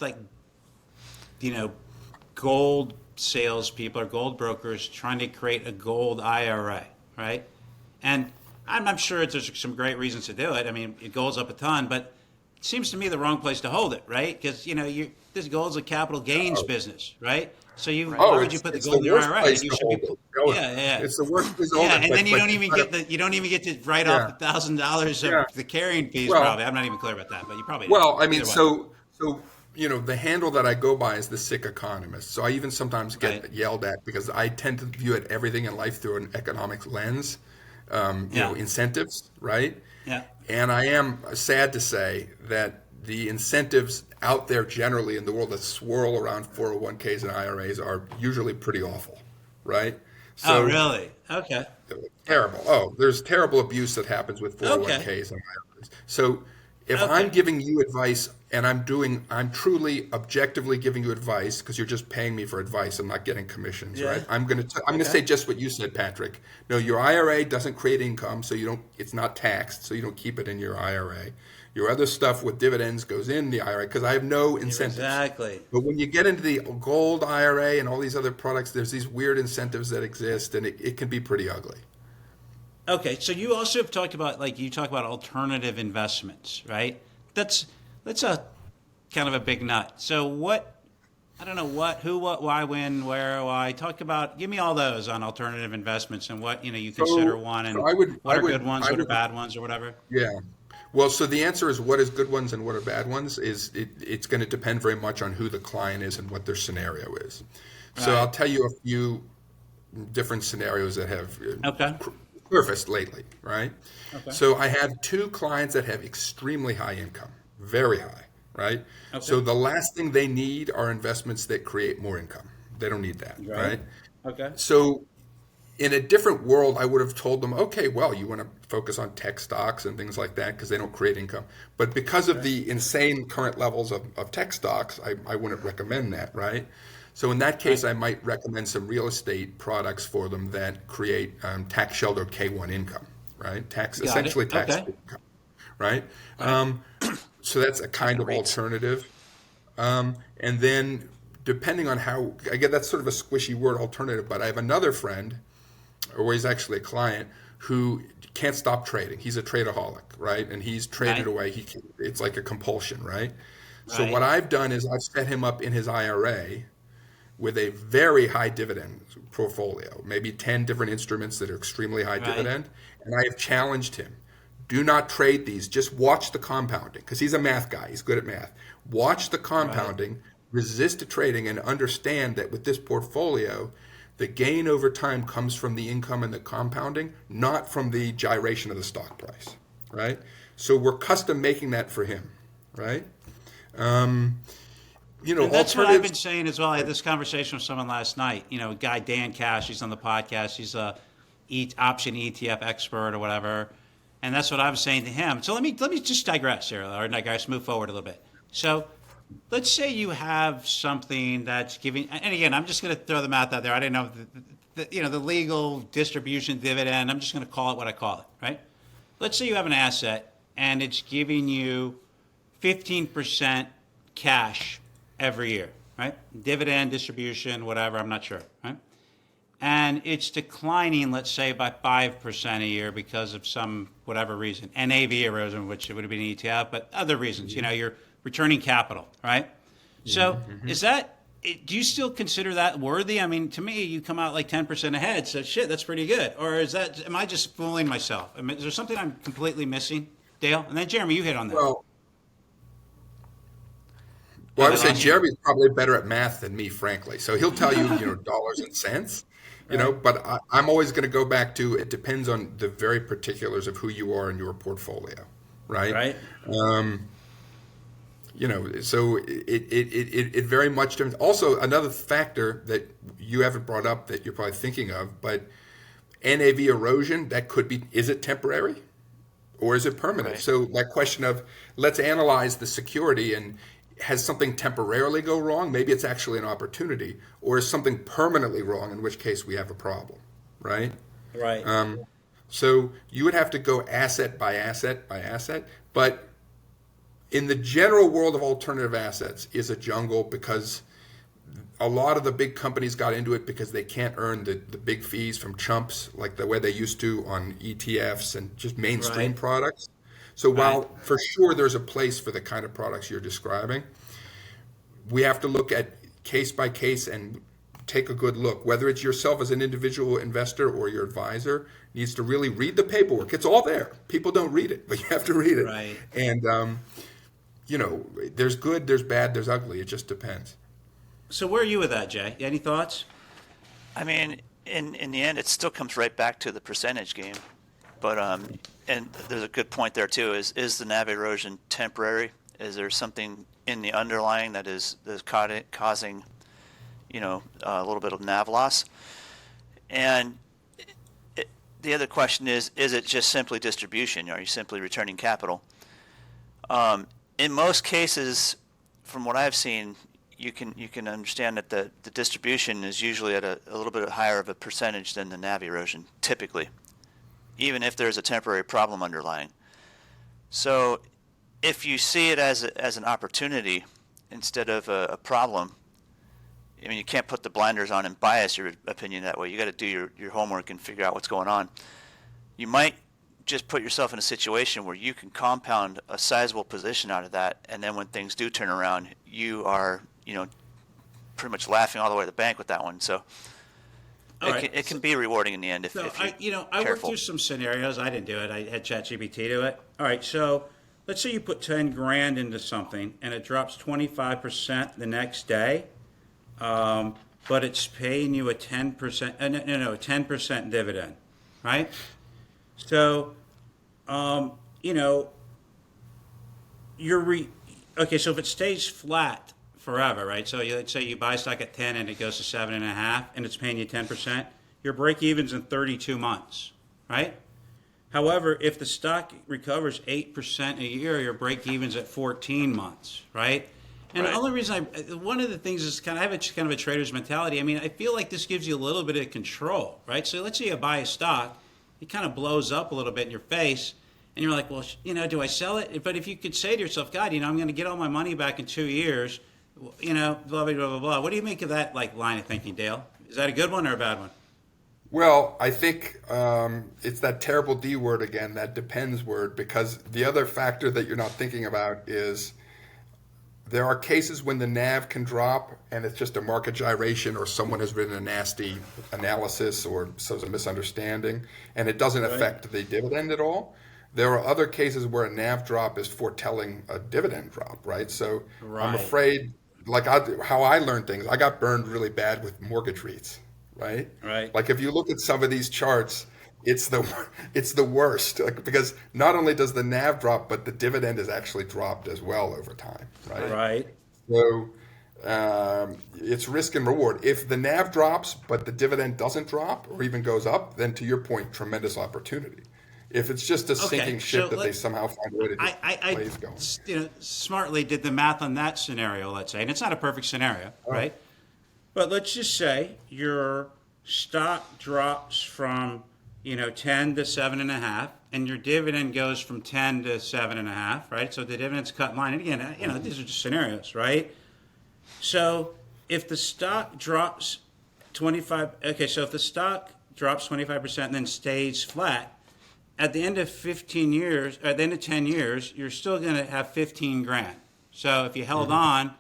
gold salespeople or gold brokers trying to create a gold IRA, right? And I'm sure there's some great reasons to do it. I mean, it goes up a ton, but it seems to me the wrong place to hold it, right? Because this gold's a capital gains business, right? So why would you put the gold in your IRA? You should be, yeah. It's the worst place to Yeah, hold it. and then you don't even get to write off $1,000 of the carrying fees. Well, probably, I'm not even clear about that, but you probably. Well, I mean, Either way. the handle that I go by is the sick economist. So I even sometimes get yelled at because I tend to view everything in life through an economic lens. Incentives, right? Yeah. And I am sad to say that the incentives out there generally in the world that swirl around 401ks and IRAs are usually pretty awful, right? So, really? Okay. Terrible. There's terrible abuse that happens with 401ks and IRAs. So if I'm giving you advice and I'm truly objectively giving you advice because you're just paying me for advice, I'm not getting commissions, right? I'm going to say just what you said, Patrick. No, your IRA doesn't create income, so it's not taxed, so you don't keep it in your IRA. Your other stuff with dividends goes in the IRA because I have no incentives. Exactly. But when you get into the gold IRA and all these other products, there's these weird incentives that exist, and it can be pretty ugly. Okay, so you also have talked about alternative investments, right? That's a kind of a big nut. So who, what, why, when, where, why? Give me all those on alternative investments and what you consider one, and what are good ones, what are bad ones, or whatever. Yeah. Well, so the answer is what is good ones and what are bad ones it's going to depend very much on who the client is and what their scenario is. So I'll tell you a few different scenarios that have Okay. surfaced lately, right? Okay. So I have two clients that have extremely high income, very high, right? So Okay. the last thing they need are investments that create more income. They don't need that, Right. right? Okay. So in a different world, I would have told them, okay, well, you want to focus on tech stocks and things like that because they don't create income. But because of Okay. the insane current levels of tech stocks, I wouldn't recommend that, right? So in that case, Right. I might recommend some real estate products for them that create tax sheltered K1 income, right? Got it. Essentially tax Okay. free income, right? Right. So that's a kind Like of REITs. alternative. And then depending on how, I get that's sort of a squishy word, alternative, but I have another friend, or he's actually a client, who can't stop trading. He's a tradeaholic, right? And he's traded Right. away. It's like a compulsion, right? So what Right. I've done is I've set him up in his IRA with a very high dividend portfolio, maybe 10 different instruments that are extremely high Right. dividend. And I have challenged him, do not trade these. Just watch the compounding because he's a math guy. He's good at math. Watch the Right. compounding, resist the trading, and understand that with this portfolio, the gain over time comes from the income and the compounding, not from the gyration of the stock price, right? So we're custom making that for him, right? Um, And that's what I've been alternatives. saying as well. I had this conversation with someone last night. A guy, Dan Cash, he's on the podcast. He's a option ETF expert or whatever. And that's what I was saying to him. So let me just digress here, or digress, move forward a little bit. So let's say you have something that's giving, and again, I'm just going to throw the math out there. I didn't know the legal distribution dividend. I'm just going to call it what I call it, right? Let's say you have an asset and it's giving you 15% cash every year, right? Dividend, distribution, whatever, I'm not sure, right? And it's declining, let's say, by 5% a year because of some whatever reason, NAV erosion, which it would have been ETF, but other reasons. You're returning capital, right? So do you still consider that worthy? I mean, to me, you come out like 10% ahead, so shit, that's pretty good. Or am I just fooling myself? I mean, is there something I'm completely missing, Dale? And then Jeremy, you hit on that. Well, Oh, I I would say lost you. Jeremy's probably better at math than me, frankly. So he'll tell you, dollars and cents, Right, but I'm always going to go back to it depends on the very particulars of who you are in your portfolio, right? right, So it very much depends. Also, another factor that you haven't brought up that you're probably thinking of, but NAV erosion, that could be, is it temporary? Or is it permanent? Right. So that question of let's analyze the security and has something temporarily go wrong? Maybe it's actually an opportunity, or is something permanently wrong? In which case we have a problem, right? right. So you would have to go asset by asset by asset, but in the general world of alternative assets is a jungle because a lot of the big companies got into it because they can't earn the big fees from chumps like the way they used to on ETFs and just mainstream Right. products. So Right. while for sure there's a place for the kind of products you're describing, we have to look at case by case and take a good look. Whether it's yourself as an individual investor or your advisor needs to really read the paperwork. It's all there. People don't read it, but you have to read it. Right. And there's good, there's bad, there's ugly. It just depends. So where are you with that, Jay? Any thoughts? I mean, in the end, it still comes right back to the percentage game. But and there's a good point there too. Is the NAV erosion temporary? Is there something in the underlying that is causing, a little bit of NAV loss? And the other question is it just simply distribution? Are you simply returning capital? In most cases, from what I've seen, you can understand that the distribution is usually at a little bit higher of a percentage than the NAV erosion, typically, even if there's a temporary problem underlying. So if you see it as an opportunity instead of a problem, I mean, you can't put the blinders on and bias your opinion that way. You got to do your homework and figure out what's going on. You might just put yourself in a situation where you can compound a sizable position out of that, and then when things do turn around, you are, pretty much laughing all the way to the bank with that one. So All right. it can be rewarding in the end if So you're I worked careful. through some scenarios. I didn't do it. I had ChatGPT do it. All right. So let's say you put 10 grand into something and it drops 25% the next day. but it's paying you a 10%, a 10% dividend, right? So, you know, okay, so if it stays flat forever, right? So let's say you buy stock at 10 and it goes to 7.5 and it's paying you 10%, your break even's in 32 months, right? However, if the stock recovers 8% a year, your break even's at 14 months, right? And Right. the only reason one of the things is I have kind of a trader's mentality. I mean, I feel like this gives you a little bit of control, right? So let's say you buy a stock, it kind of blows up a little bit in your face, and you're like, well, do I sell it? But if you could say to yourself, God, I'm going to get all my money back in 2 years, blah, blah, blah, blah, blah. What do you make of that line of thinking, Dale? Is that a good one or a bad one? Well, I think it's that terrible D word again, that depends word, because the other factor that you're not thinking about is there are cases when the NAV can drop and it's just a market gyration or someone has written a nasty analysis or some misunderstanding and it doesn't affect the dividend at all. There are other cases where a NAV drop is foretelling a dividend drop, right? So I'm afraid, how I learned things, I got burned really bad with mortgage REITs, right? Right. Like if you look at some of these charts, it's the worst, because not only does the NAV drop, but the dividend is actually dropped as well over time, right? Right. So it's risk and reward. If the NAV drops, but the dividend doesn't drop or even goes up, then to your point, tremendous opportunity. If it's just a sinking ship that they somehow find a way to just plays going. Smartly did the math on that scenario, let's say, and it's not a perfect scenario, right? But let's just say your stock drops from 10 to 7.5, and your dividend goes from 10 to 7.5, right? So the dividend's cut in line. And again, these are just scenarios, right? So if the stock drops 25% and then stays flat, at the end of 15 years, or at the end of 10 years, you're still going to have 15 grand. So if you held on,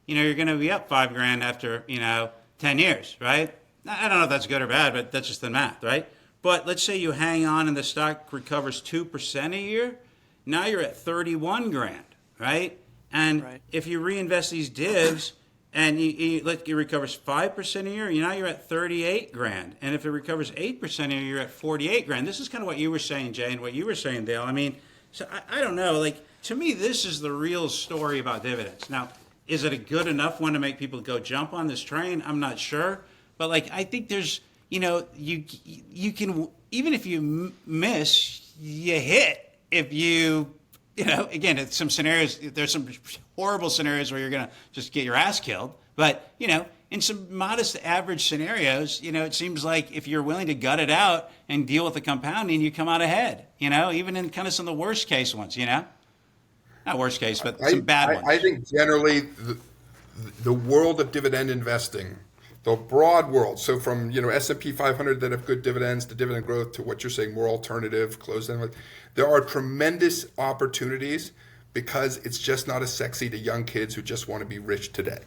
you're going to be up 5 grand after, 10 years, right? I don't know if that's good or bad, but that's just the math, right? But let's say you hang on and the stock recovers 2% a year. Now you're at 31 grand, right? And if you reinvest these divs and it recovers 5% a year, now you're at 38 grand. And if it recovers 8% a year, you're at 48 grand. This is kind of what you were saying, Jay, and what you were saying, Dale. I mean, so I don't know. Like, to me, this is the real story about dividends. Now, is it a good enough one to make people go jump on this train? I'm not sure. But, I think there's, you can, even if you miss, you hit. If you, again, it's some scenarios, there's some horrible scenarios where you're going to just get your ass killed. But, in some modest average scenarios, it seems like if you're willing to gut it out and deal with the compounding, you come out ahead, even in kind of some of the worst case ones, Not worst case, but some bad ones. I think generally the world of dividend investing, the broad world, so from S&P 500 that have good dividends to dividend growth to what you're saying, more alternative, closed-end, there are tremendous opportunities because it's just not as sexy to young kids who just want to be rich today,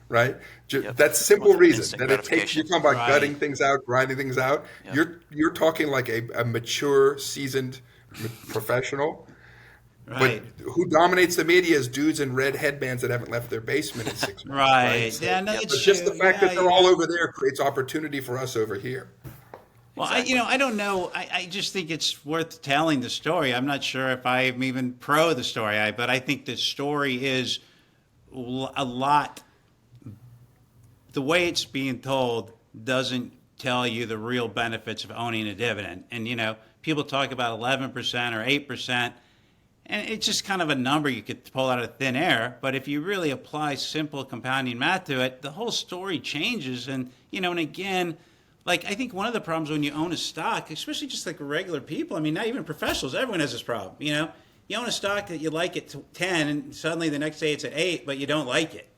right? That's a simple reason that it takes. You're talking about gutting things out, grinding things out. Yep. You're talking like a mature, seasoned professional. Right. But who dominates the media is dudes in red headbands that haven't left their basement in 6 months. Right. So, yeah, no, but just the fact that they're all over there creates opportunity for us over here. Well, exactly. I don't know. I just think it's worth telling the story. I'm not sure if I'm even pro the story, but I think the story is a lot. The way it's being told doesn't tell you the real benefits of owning a dividend. And, people talk about 11% or 8%. And it's just kind of a number you could pull out of thin air. But if you really apply simple compounding math to it, the whole story changes. And, and again, I think one of the problems when you own a stock, especially just like regular people, I mean, not even professionals, everyone has this problem. You own a stock that you like at 10 and suddenly the next day it's at 8, but you don't like it.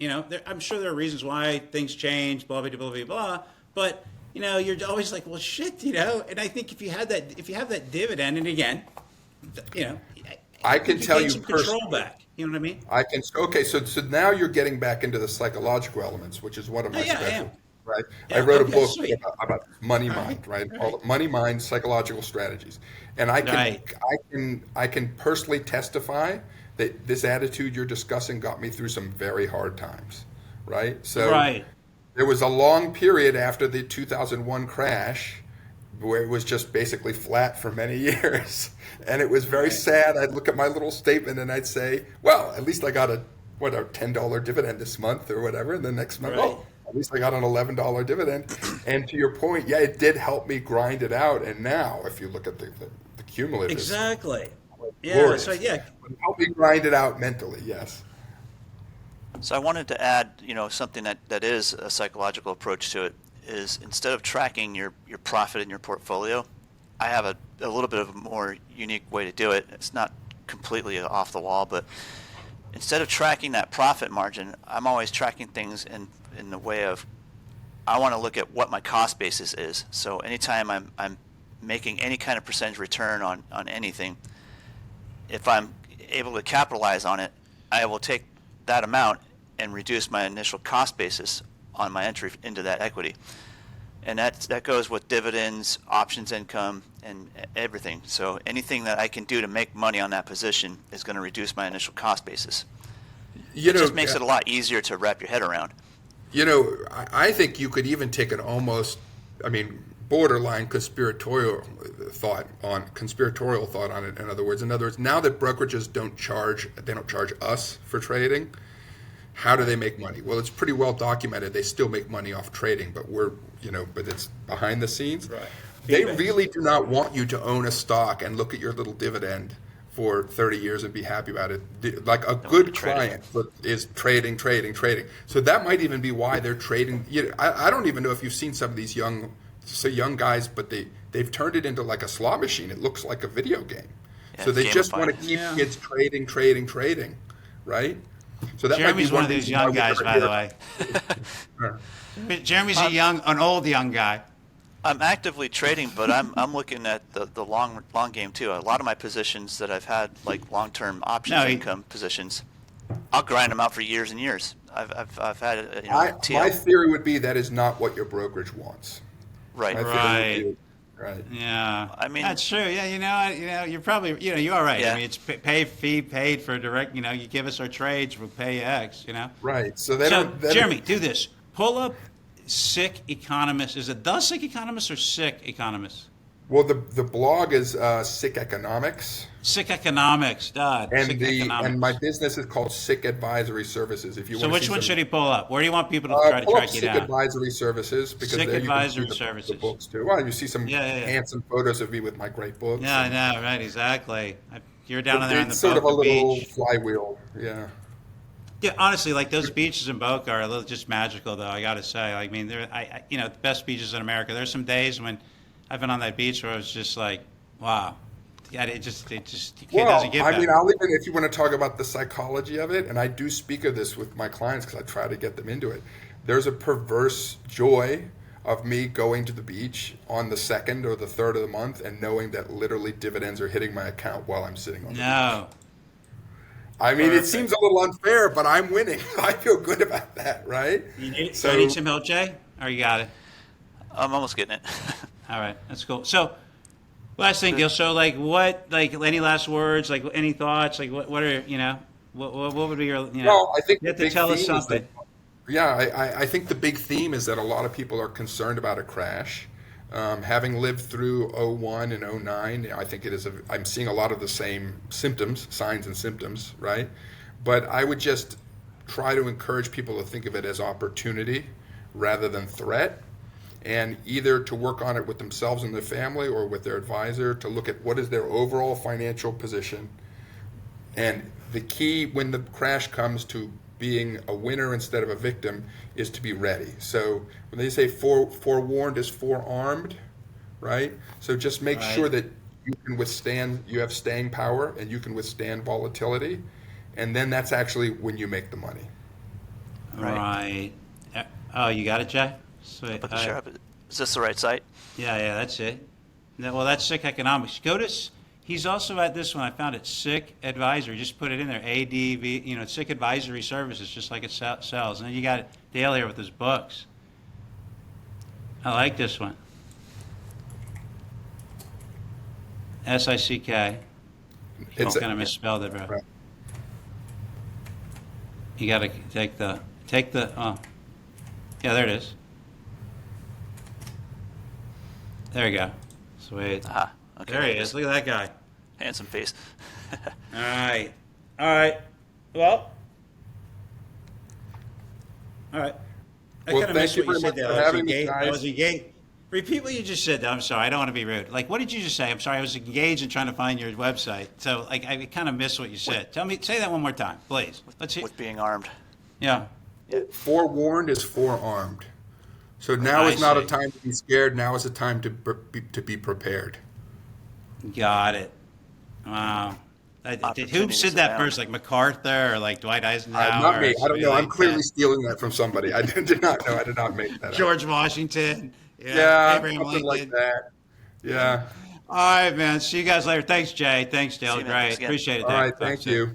I'm sure there are reasons why things change, blah, blah, blah, blah, blah. But, you're always like, well, shit, And I think if you have that dividend, and again, I can tell you control back. You know what I mean? I can. Okay, so now you're getting back into the psychological elements, which is one of my specialties, right? Yeah, I wrote a book about money mind, right? All money mind psychological strategies, and I can personally testify that this attitude you're discussing got me through some very hard times, right? So There was a long period after the 2001 crash where it was just basically flat for many years. And it was very sad. I'd look at my little statement and I'd say, well, at least I got a $10 dividend this month or whatever. And the next month, Right. oh, at least I got an $11 dividend. And to your point, yeah, it did help me grind it out. And now, if you look at the cumulative, Exactly. Yeah. glorious. So yeah. It helped me grind it out mentally, yes. So I wanted to add, something that is a psychological approach to it is instead of tracking your profit in your portfolio, I have a little bit of a more unique way to do it. It's not completely off the wall, but instead of tracking that profit margin, I'm always tracking things in the way of I want to look at what my cost basis is. So anytime I'm making any kind of percentage return on anything, if I'm able to capitalize on it, I will take that amount and reduce my initial cost basis on my entry into that equity. And that goes with dividends, options income, and everything. So anything that I can do to make money on that position is going to reduce my initial cost basis. You It know, just makes it a lot easier to wrap your head around. I think you could even take an almost, borderline conspiratorial thought on it. In other words, now that brokerages don't charge us for trading. How do they make money? Well, it's pretty well documented. They still make money off trading, but but it's behind the scenes. Right. They Feedbacks. really do not want you to own a stock and look at your little dividend for 30 years and be happy about it. Like a good client is trading. So that might even be why they're trading. I don't even know if you've seen some of these young guys, but they've turned it into like a slot machine. It looks like a video game. Yeah, So they just gamified. want to keep Yeah. kids trading, right? So that Jeremy's might be one of those reason young why we're guys, by the here. way. Jeremy's an old young guy. I'm actively trading, but I'm looking at the long game too. A lot of my positions that I've had, like long-term options income positions, I'll grind them out for years and years. I've had My TL. theory would be that is not what your brokerage wants. Right. My theory would be- right. Yeah, I mean- that's true. Yeah, you're probably, you are right. Yeah. I mean, it's paid for direct. You give us our trades, we'll pay you X. Right. So Jeremy, do this. Pull up Sick Economist. Is it the Sick Economist or Sick Economist? Well, the blog is Sick Economics, Sick Economics, Dad. Sick Economics. and my business is called Sick Advisory Services. If you So want to which see one some- should he pull up? Where do you want people to try to pull up track you Sick down? Advisory Services because Sick there you can see Advisory the Services. books too. Well, you see some Yeah. handsome photos of me with my great books. Yeah, I know, right? Exactly. You're down in there on the It's sort of a Boca little beach. flywheel. Yeah. Yeah, honestly, like those beaches in Boca are a little just magical, though. I got to say, I mean, they're the best beaches in America. There's some days when I've been on that beach where I was just like, wow, yeah, it just you can't, doesn't get better. I'll even if you want to talk about the psychology of it, and I do speak of this with my clients because I try to get them into it. There's a perverse joy of me going to the beach on the 2nd or the 3rd of the month and knowing that literally dividends are hitting my account while I'm sitting on the beach. No. I mean, Perfect. it seems a little unfair, but I'm winning. I feel good about that, right? So I need some help, Jay? Or you got it? I'm almost getting it. All right, that's cool. So, last thing, Dale. So, any last words? Like, any thoughts? Like, what are what would be your Well, I think you have the to big tell us theme is something. I think the big theme is that a lot of people are concerned about a crash. Having lived through '01 and '09, I think I'm seeing a lot of the same signs and symptoms, right? But I would just try to encourage people to think of it as opportunity rather than threat, and either to work on it with themselves and their family or with their advisor to look at what is their overall financial position. And the key when the crash comes to being a winner instead of a victim is to be ready. So when they say forewarned is forearmed, right? So just make sure that you have staying power and you can withstand volatility. And then that's actually when you make the money. Right. Oh, you got it, Jay? Sweet. Put the share up. Is this the right site? Yeah, that's it. Well, that's Sick Economics. Go to. He's also at this one. I found it. Sick Advisory. Just put it in there. ADV. Sick Advisory Services, just like it sells. And then you got Dale here with his books. I like this one. SICK. It's kind of misspelled it, bro. Right. You got to take the. Yeah, there it is. There you go. Sweet. Aha. Okay. There he is. Look at that guy. Handsome face. All right. All right. Well. All right. I Well, kind of thank missed you what you very said much there. for I was having me, engaged. I guys. was engaged. Repeat what you just said. Though. I'm sorry. I don't want to be rude. Like, what did you just say? I'm sorry. I was engaged in trying to find your website. So, like, I kind of missed what you said. Say that one more time, please. Let's hear. With being armed. Yeah. Forewarned is forearmed. So now I is not a see. time to be scared. Now is a time to be prepared. Got it. Wow. Who Opportunities said that abound. first? Like MacArthur or like Dwight Eisenhower? Not me. or I don't somebody know. I'm like clearly that? stealing that from somebody. I did not know. I did not make that up. George Washington. Yeah, Abraham something Lincoln. like that. Yeah. All right, man. See you guys later. Thanks, Jay. Thanks, Dale. See you, man. Great. Thanks again. Appreciate it, All Dave. right. Talk Thank soon. you.